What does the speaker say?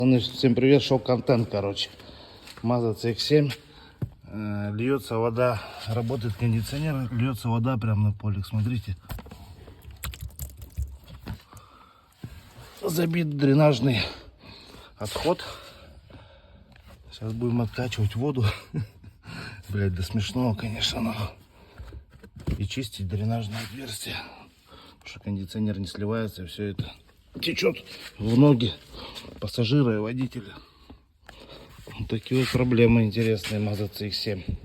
Всем привет, шоу-контент, короче. Mazda CX-7. Льется вода, работает кондиционер, льется вода прямо на полик, смотрите. Забит дренажный отход. Сейчас будем откачивать воду. Блять, до смешного, конечно, но. И чистить дренажное отверстие. Потому что кондиционер не сливается, и все это течет в ноги пассажира и водителя. Вот такие вот проблемы интересные Mazda CX-7.